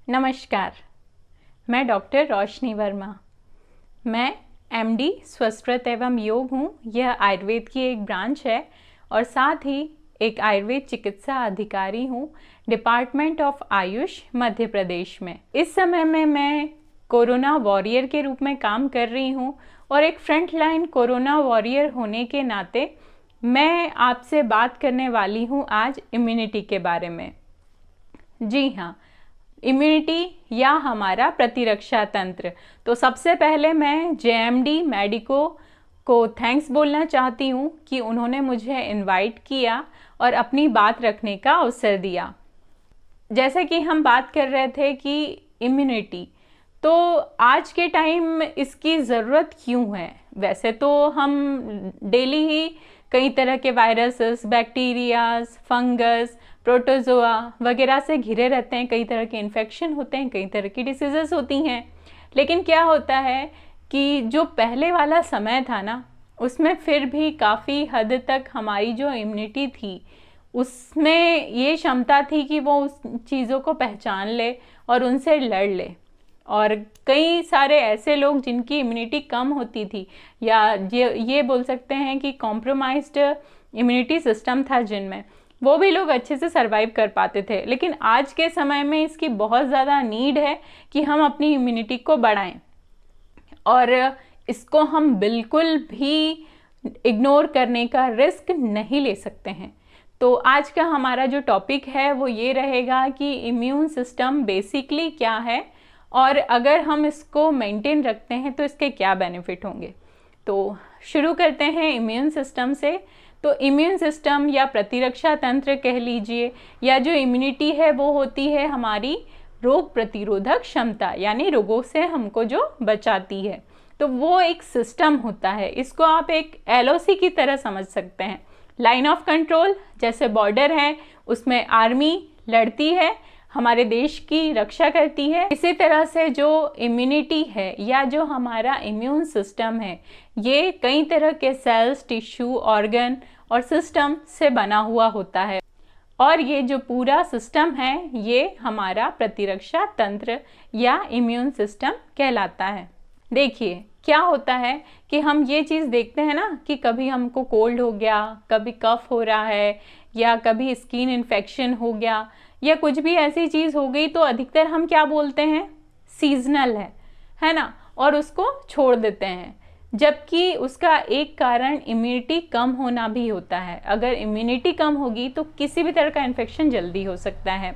नमस्कार, मैं डॉक्टर रोशनी वर्मा। मैं एमडी स्वस्थ एवं योग हूँ। यह आयुर्वेद की एक ब्रांच है और साथ ही एक आयुर्वेद चिकित्सा अधिकारी हूँ, डिपार्टमेंट ऑफ आयुष, मध्य प्रदेश में। इस समय में मैं कोरोना वॉरियर के रूप में काम कर रही हूँ और एक फ्रंट लाइन कोरोना वॉरियर होने के नाते मैं आपसे बात करने वाली हूँ आज इम्यूनिटी के बारे में। जी हाँ, इम्यूनिटी या हमारा प्रतिरक्षा तंत्र। तो सबसे पहले मैं जेएमडी मेडिको को थैंक्स बोलना चाहती हूँ कि उन्होंने मुझे इनवाइट किया और अपनी बात रखने का अवसर दिया। जैसे कि हम बात कर रहे थे कि इम्यूनिटी, तो आज के टाइम इसकी ज़रूरत क्यों है? वैसे तो हम डेली ही कई तरह के वायरसेस, बैक्टीरियाज, फंगस, प्रोटोजोआ वगैरह से घिरे रहते हैं। कई तरह के इन्फेक्शन होते हैं, कई तरह की डिसीज़ेस होती हैं। लेकिन क्या होता है कि जो पहले वाला समय था ना, उसमें फिर भी काफ़ी हद तक हमारी जो इम्यूनिटी थी उसमें ये क्षमता थी कि वो उस चीज़ों को पहचान ले और उनसे लड़ ले। और कई सारे ऐसे लोग जिनकी इम्यूनिटी कम होती थी या ये बोल सकते हैं कि कॉम्प्रोमाइज्ड इम्यूनिटी सिस्टम था जिनमें, वो भी लोग अच्छे से सरवाइव कर पाते थे। लेकिन आज के समय में इसकी बहुत ज़्यादा नीड है कि हम अपनी इम्यूनिटी को बढ़ाएं और इसको हम बिल्कुल भी इग्नोर करने का रिस्क नहीं ले सकते हैं। तो आज का हमारा जो टॉपिक है वो ये रहेगा कि इम्यून सिस्टम बेसिकली क्या है और अगर हम इसको मेंटेन रखते हैं तो इसके क्या बेनिफिट होंगे। तो शुरू करते हैं इम्यून सिस्टम से। तो इम्यून सिस्टम या प्रतिरक्षा तंत्र कह लीजिए, या जो इम्यूनिटी है वो होती है हमारी रोग प्रतिरोधक क्षमता, यानी रोगों से हमको जो बचाती है। तो वो एक सिस्टम होता है, इसको आप एक एलओसी की तरह समझ सकते हैं। लाइन ऑफ कंट्रोल, जैसे बॉर्डर है उसमें आर्मी लड़ती है, हमारे देश की रक्षा करती है। इसी तरह से जो इम्यूनिटी है या जो हमारा इम्यून सिस्टम है, ये कई तरह के सेल्स, टिश्यू, ऑर्गन और सिस्टम से बना हुआ होता है। और ये जो पूरा सिस्टम है ये हमारा प्रतिरक्षा तंत्र या इम्यून सिस्टम कहलाता है। देखिए क्या होता है कि हम ये चीज़ देखते हैं ना कि कभी हमको कोल्ड हो गया, कभी कफ हो रहा है, या कभी स्किन इन्फेक्शन हो गया, या कुछ भी ऐसी चीज़ हो गई, तो अधिकतर हम क्या बोलते हैं, सीजनल है ना, और उसको छोड़ देते हैं। जबकि उसका एक कारण इम्यूनिटी कम होना भी होता है। अगर इम्यूनिटी कम होगी तो किसी भी तरह का इन्फेक्शन जल्दी हो सकता है।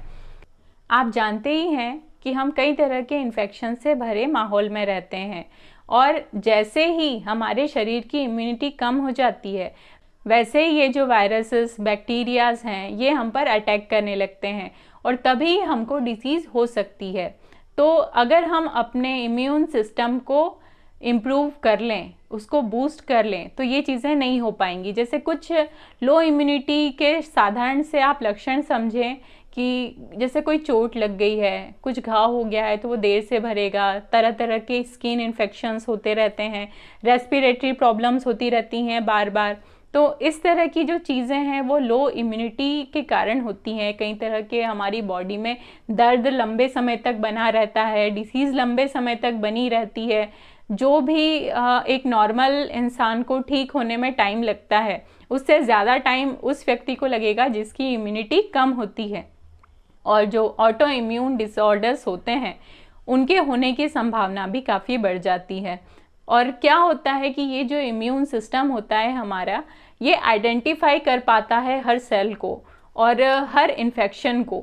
आप जानते ही हैं कि हम कई तरह के इन्फेक्शन से भरे माहौल में रहते हैं और जैसे ही हमारे शरीर की इम्यूनिटी कम हो जाती है वैसे ही ये जो वायरसेस, बैक्टीरियाज हैं ये हम पर अटैक करने लगते हैं और तभी हमको डिसीज़ हो सकती है। तो अगर हम अपने इम्यून सिस्टम को इम्प्रूव कर लें, उसको बूस्ट कर लें, तो ये चीज़ें नहीं हो पाएंगी। जैसे कुछ लो इम्यूनिटी के साधारण से आप लक्षण समझें कि जैसे कोई चोट लग गई है, कुछ घाव हो गया है तो वो देर से भरेगा, तरह तरह के स्किन इन्फेक्शंस होते रहते हैं, रेस्पिरेटरी प्रॉब्लम्स होती रहती हैं बार बार। तो इस तरह की जो चीज़ें हैं वो लो इम्यूनिटी के कारण होती हैं। कई तरह के हमारी बॉडी में दर्द लंबे समय तक बना रहता है, डिसीज़ लंबे समय तक बनी रहती है। जो भी एक नॉर्मल इंसान को ठीक होने में टाइम लगता है उससे ज़्यादा टाइम उस व्यक्ति को लगेगा जिसकी इम्यूनिटी कम होती है। और जो ऑटो इम्यून डिसऑर्डर्स होते हैं उनके होने की संभावना भी काफ़ी बढ़ जाती है। और क्या होता है कि ये जो इम्यून सिस्टम होता है हमारा, ये आइडेंटिफाई कर पाता है हर सेल को और हर इन्फेक्शन को,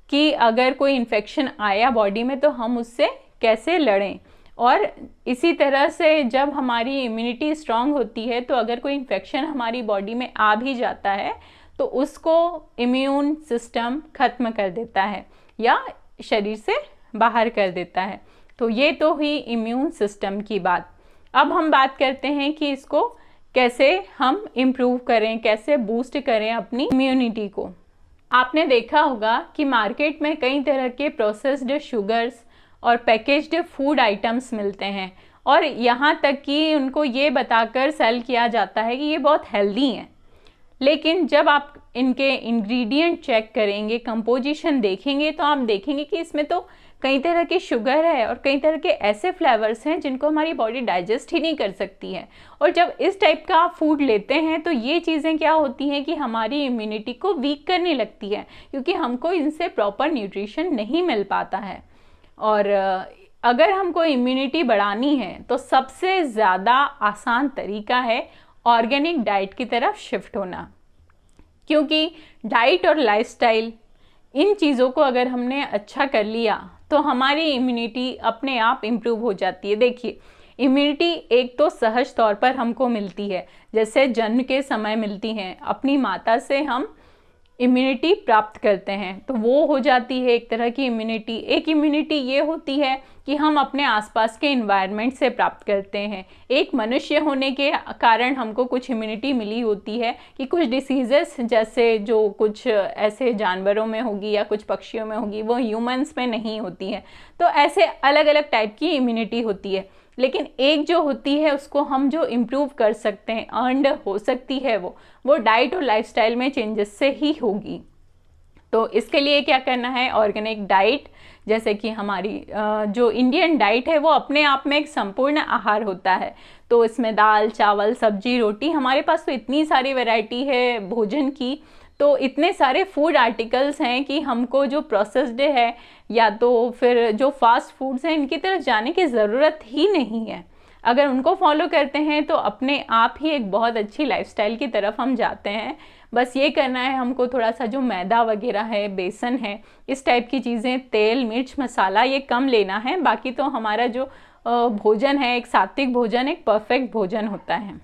कि अगर कोई इन्फेक्शन आया बॉडी में तो हम उससे कैसे लड़ें। और इसी तरह से जब हमारी इम्यूनिटी स्ट्रांग होती है तो अगर कोई इन्फेक्शन हमारी बॉडी में आ भी जाता है तो उसको इम्यून सिस्टम खत्म कर देता है या शरीर से बाहर कर देता है। तो ये तो हुई इम्यून सिस्टम की बात। अब हम बात करते हैं कि इसको कैसे हम इम्प्रूव करें, कैसे बूस्ट करें अपनी इम्यूनिटी को। आपने देखा होगा कि मार्केट में कई तरह के प्रोसेस्ड शुगर्स और पैकेज्ड फूड आइटम्स मिलते हैं और यहाँ तक कि उनको ये बताकर सेल किया जाता है कि ये बहुत हेल्दी हैं। लेकिन जब आप इनके इंग्रेडिएंट चेक करेंगे, कंपोजिशन देखेंगे, तो आप देखेंगे कि इसमें तो कई तरह की शुगर है और कई तरह के ऐसे फ्लेवर्स हैं जिनको हमारी बॉडी डाइजेस्ट ही नहीं कर सकती है। और जब इस टाइप का आप फूड लेते हैं तो ये चीज़ें क्या होती हैं कि हमारी इम्यूनिटी को वीक करने लगती है, क्योंकि हमको इनसे प्रॉपर न्यूट्रिशन नहीं मिल पाता है। और अगर हमको इम्यूनिटी बढ़ानी है तो सबसे ज़्यादा आसान तरीका है ऑर्गेनिक डाइट की तरफ शिफ्ट होना, क्योंकि डाइट और लाइफस्टाइल इन चीज़ों को अगर हमने अच्छा कर लिया तो हमारी इम्यूनिटी अपने आप इम्प्रूव हो जाती है। देखिए, इम्यूनिटी एक तो सहज तौर पर हमको मिलती है, जैसे जन्म के समय मिलती हैं, अपनी माता से हम इम्यूनिटी प्राप्त करते हैं, तो वो हो जाती है एक तरह की इम्यूनिटी। एक इम्यूनिटी ये होती है कि हम अपने आसपास के इन्वायरमेंट से प्राप्त करते हैं। एक मनुष्य होने के कारण हमको कुछ इम्यूनिटी मिली होती है कि कुछ डिसीजेस जैसे जो कुछ ऐसे जानवरों में होगी या कुछ पक्षियों में होगी वो ह्यूमंस में नहीं होती है। तो ऐसे अलग अलग टाइप की इम्यूनिटी होती है, लेकिन एक जो होती है उसको हम जो इम्प्रूव कर सकते हैं, अर्नड हो सकती है, वो डाइट और लाइफस्टाइल में चेंजेस से ही होगी। तो इसके लिए क्या करना है, ऑर्गेनिक डाइट, जैसे कि हमारी जो इंडियन डाइट है वो अपने आप में एक संपूर्ण आहार होता है। तो इसमें दाल, चावल, सब्जी, रोटी, हमारे पास तो इतनी सारी वैरायटी है भोजन की, तो इतने सारे फूड आर्टिकल्स हैं कि हमको जो प्रोसेस्ड है या तो फिर जो फास्ट फूड्स हैं इनकी तरफ जाने की ज़रूरत ही नहीं है। अगर उनको फॉलो करते हैं तो अपने आप ही एक बहुत अच्छी लाइफस्टाइल की तरफ हम जाते हैं। बस ये करना है हमको, थोड़ा सा जो मैदा वगैरह है, बेसन है, इस टाइप की चीज़ें, तेल, मिर्च, मसाला ये कम लेना है। बाकी तो हमारा जो भोजन है एक सात्विक भोजन, एक परफेक्ट भोजन होता है।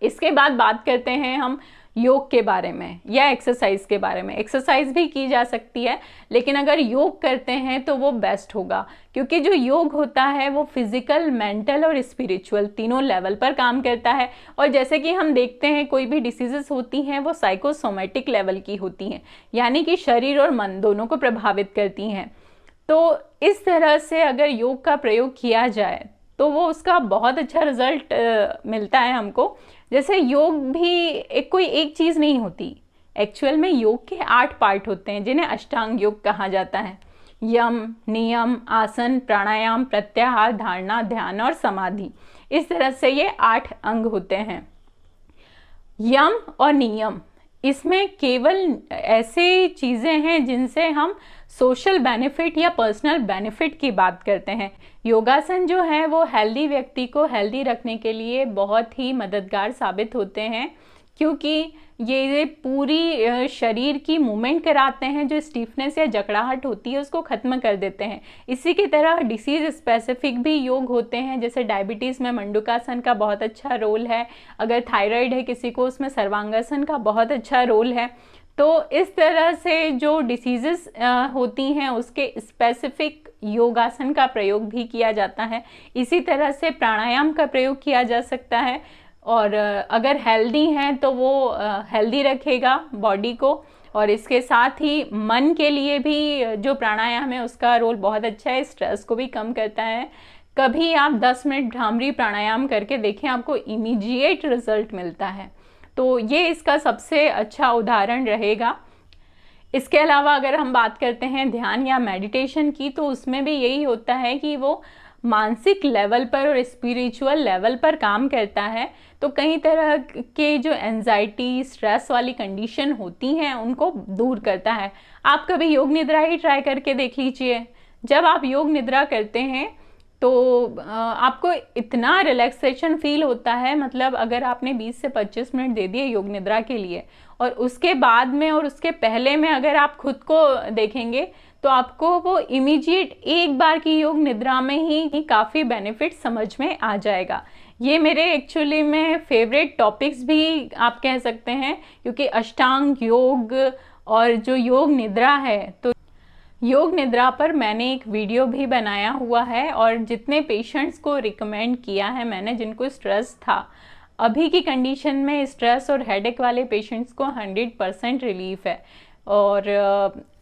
इसके बाद बात करते हैं हम योग के बारे में या एक्सरसाइज के बारे में। एक्सरसाइज भी की जा सकती है, लेकिन अगर योग करते हैं तो वो बेस्ट होगा, क्योंकि जो योग होता है वो फिजिकल, मेंटल और स्पिरिचुअल तीनों लेवल पर काम करता है। और जैसे कि हम देखते हैं कोई भी डिसीजेस होती हैं वो साइकोसोमेटिक लेवल की होती हैं, यानी कि शरीर और मन दोनों को प्रभावित करती हैं। तो इस तरह से अगर योग का प्रयोग किया जाए तो वो उसका बहुत अच्छा रिजल्ट मिलता है हमको। जैसे योग भी कोई एक चीज़ नहीं होती, एक्चुअल में योग के 8 पार्ट होते हैं जिन्हें अष्टांग योग कहा जाता है। यम, नियम, आसन, प्राणायाम, प्रत्याहार, धारणा, ध्यान और समाधि, इस तरह से ये 8 अंग होते हैं। यम और नियम, इसमें केवल ऐसे चीज़ें हैं जिनसे हम सोशल बेनिफिट या पर्सनल बेनिफिट की बात करते हैं। योगासन जो है वो हेल्दी व्यक्ति को हेल्दी रखने के लिए बहुत ही मददगार साबित होते हैं, क्योंकि ये पूरी शरीर की मूवमेंट कराते हैं, जो स्टीफनेस या जकड़ाहट होती है उसको ख़त्म कर देते हैं। इसी की तरह डिसीज़ स्पेसिफिक भी योग होते हैं, जैसे डायबिटीज़ में मंडूकासन का बहुत अच्छा रोल है, अगर थायराइड है किसी को उसमें सर्वांगासन का बहुत अच्छा रोल है। तो इस तरह से जो डिसीज़ेस होती हैं उसके स्पेसिफिक योगासन का प्रयोग भी किया जाता है। इसी तरह से प्राणायाम का प्रयोग किया जा सकता है, और अगर हेल्दी हैं तो वो हेल्दी रखेगा बॉडी को। और इसके साथ ही मन के लिए भी जो प्राणायाम है उसका रोल बहुत अच्छा है, स्ट्रेस को भी कम करता है। कभी आप 10 मिनट भ्रामरी प्राणायाम करके देखें, आपको इमीडिएट रिजल्ट मिलता है। तो ये इसका सबसे अच्छा उदाहरण रहेगा। इसके अलावा अगर हम बात करते हैं ध्यान या मेडिटेशन की, तो उसमें भी यही होता है कि वो मानसिक लेवल पर और स्पिरिचुअल लेवल पर काम करता है। तो कई तरह के जो एंजाइटी, स्ट्रेस वाली कंडीशन होती हैं उनको दूर करता है। आप कभी योग निद्रा ही ट्राई करके देख लीजिए। जब आप योग निद्रा करते हैं तो आपको इतना रिलैक्सेशन फील होता है, मतलब अगर आपने 20 से 25 मिनट दे दिए योग निद्रा के लिए और उसके बाद में और उसके पहले में अगर आप खुद को देखेंगे तो आपको वो इमीडिएट एक बार की योग निद्रा में ही काफ़ी बेनिफिट समझ में आ जाएगा। ये मेरे एक्चुअली में फेवरेट टॉपिक्स भी आप कह सकते हैं, क्योंकि अष्टांग योग और जो योग निद्रा है, तो योग निद्रा पर मैंने एक वीडियो भी बनाया हुआ है और जितने पेशेंट्स को रिकमेंड किया है मैंने, जिनको स्ट्रेस था, अभी की कंडीशन में स्ट्रेस और हेडेक वाले पेशेंट्स को 100% रिलीफ है। और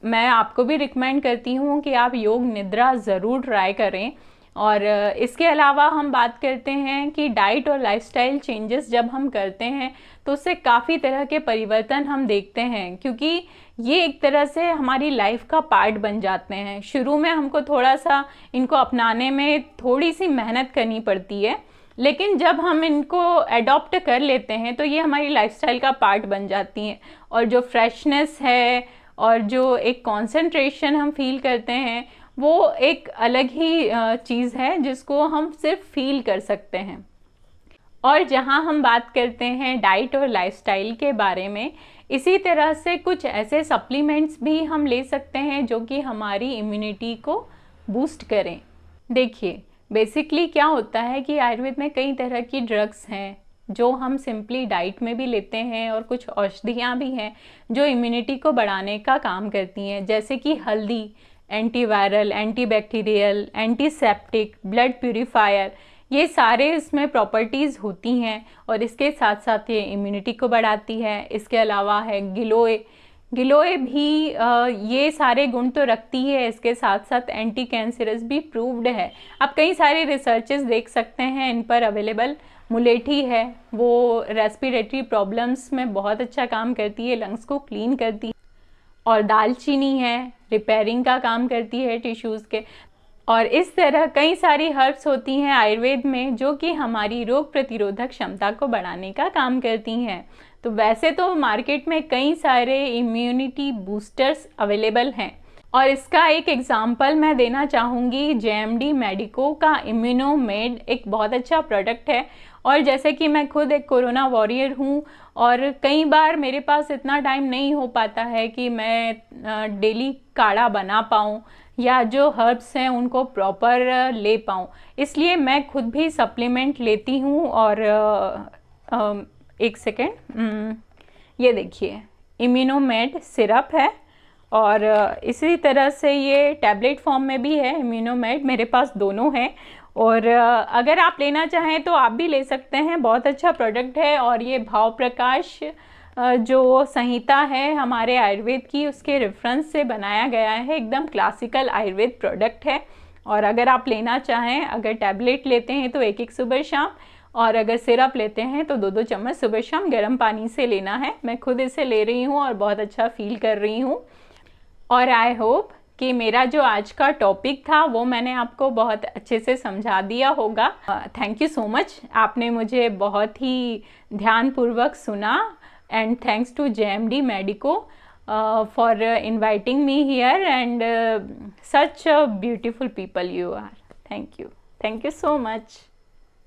मैं आपको भी रिकमेंड करती हूँ कि आप योग निद्रा ज़रूर ट्राई करें। और इसके अलावा हम बात करते हैं कि डाइट और लाइफस्टाइल चेंजेस जब हम करते हैं तो उससे काफ़ी तरह के परिवर्तन हम देखते हैं, क्योंकि ये एक तरह से हमारी लाइफ का पार्ट बन जाते हैं। शुरू में हमको थोड़ा सा इनको अपनाने में थोड़ी सी मेहनत करनी पड़ती है, लेकिन जब हम इनको अडॉप्ट कर लेते हैं तो ये हमारी लाइफस्टाइल का पार्ट बन जाती हैं। और जो फ्रेशनेस है और जो एक कंसंट्रेशन हम फील करते हैं वो एक अलग ही चीज़ है जिसको हम सिर्फ फील कर सकते हैं। और जहाँ हम बात करते हैं डाइट और लाइफस्टाइल के बारे में, इसी तरह से कुछ ऐसे सप्लीमेंट्स भी हम ले सकते हैं जो कि हमारी इम्यूनिटी को बूस्ट करें। देखिए, बेसिकली क्या होता है कि आयुर्वेद में कई तरह की ड्रग्स हैं जो हम सिंपली डाइट में भी लेते हैं, और कुछ औषधियाँ भी हैं जो इम्यूनिटी को बढ़ाने का काम करती हैं, जैसे कि हल्दी antiviral, antibacterial, antiseptic, blood purifier, ये सारे इसमें प्रॉपर्टीज़ होती हैं और इसके साथ साथ ये इम्यूनिटी को बढ़ाती है। इसके अलावा है गिलोय, गिलोय भी ये सारे गुण तो रखती है, इसके साथ साथ एंटी कैंसरस भी प्रूव्ड है। आप कई सारे रिसर्चेस देख सकते हैं इन पर अवेलेबल। मुलेठी है, वो रेस्पिरेटरी प्रॉब्लम्स में बहुत अच्छा काम करती है, लंग्स को क्लीन करती है। और दालचीनी है, रिपेयरिंग का काम करती है टिश्यूज़ के। और इस तरह कई सारी हर्ब्स होती हैं आयुर्वेद में जो कि हमारी रोग प्रतिरोधक क्षमता को बढ़ाने का काम करती हैं। तो वैसे तो मार्केट में कई सारे इम्यूनिटी बूस्टर्स अवेलेबल हैं, और इसका एक एग्जांपल मैं देना चाहूँगी। जेएमडी मेडिको का इम्यूनोमेड एक बहुत अच्छा प्रोडक्ट है। और जैसे कि मैं खुद एक कोरोना वॉरियर हूँ और कई बार मेरे पास इतना टाइम नहीं हो पाता है कि मैं डेली काढ़ा बना पाऊँ या जो हर्ब्स हैं उनको प्रॉपर ले पाऊँ, इसलिए मैं खुद भी सप्लीमेंट लेती हूँ। और एक सेकेंड, ये देखिए इम्यूनोमेड सिरप है, और इसी तरह से ये टैबलेट फॉर्म में भी है इम्यूनोमेड, मेरे पास दोनों हैं। और अगर आप लेना चाहें तो आप भी ले सकते हैं, बहुत अच्छा प्रोडक्ट है। और ये भाव प्रकाश जो संहिता है हमारे आयुर्वेद की, उसके रेफरेंस से बनाया गया है, एकदम क्लासिकल आयुर्वेद प्रोडक्ट है। और अगर आप लेना चाहें, अगर टैबलेट लेते हैं तो एक सुबह शाम, और अगर सिरप लेते हैं तो 2 चम्मच सुबह शाम गर्म पानी से लेना है। मैं खुद इसे ले रही हूँ और बहुत अच्छा फील कर रही हूँ। और आई होप कि मेरा जो आज का टॉपिक था वो मैंने आपको बहुत अच्छे से समझा दिया होगा। थैंक यू सो मच, आपने मुझे बहुत ही ध्यानपूर्वक सुना। And thanks to JMD medico for inviting me here, and such a beautiful people you are. Thank you so much.